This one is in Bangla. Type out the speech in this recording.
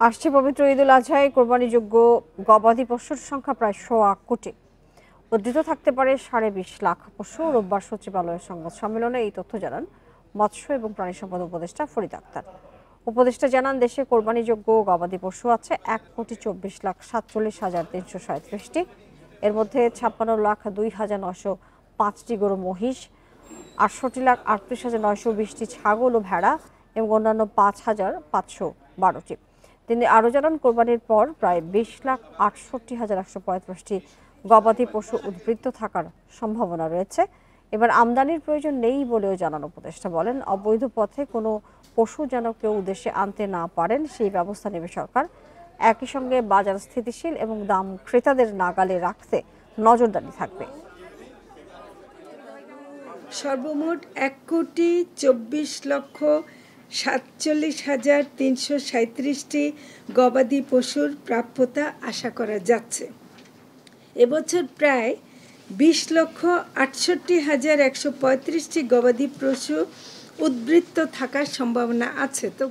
আসছে পবিত্র ঈদুল আজহায় কোরবানিযোগ্য গবাদি পশুর সংখ্যা প্রায় ১.৫ কোটি। উদ্ধৃত থাকতে পারে ২.৫ লাখ পশু। রোববার সচিবালয়ের সংবাদ সম্মেলনে এই তথ্য জানান মৎস্য এবং প্রাণী সম্পদ উপদেষ্টা ফরিদ আক্তার। উপদেষ্টা জানান, দেশে কোরবানিযোগ্য গবাদি পশু আছে ১,২৪,৪৭,৩৩৭টি। এর মধ্যে ৫৬,০২,৯০৫টি গরু মহিষ, ৬৮,৩৮,৯২০টি ছাগল ও ভেড়া এবং অন্যান্য ৫,৫১২টি। তিনি আরও জানান, কোরবানির পর প্রায় ২০,৬৮,১৩৫টি গবাদি পশু উদ্বৃত্ত থাকার সম্ভাবনা রয়েছে। এবার আমদানির প্রয়োজন নেই বলেও জানান উপদেষ্টা। বলেন, অবৈধ পথে কোনো পশু যেন কেউ দেশে আনতে না পারেন সেই ব্যবস্থা নেবে সরকার। একই সঙ্গে বাজার স্থিতিশীল এবং দাম ক্রেতাদের নাগালে রাখতে নজরদারি থাকবে। সর্বমোট ১,২৪,৪৭,৩৩৭টি গবাদি পশুর প্রাপ্যতা আশা করা যাচ্ছে। এবছর প্রায় ২০,৬৮,১৩৫টি গবাদি পশু উদ্বৃত্ত থাকার সম্ভাবনা আছে। তো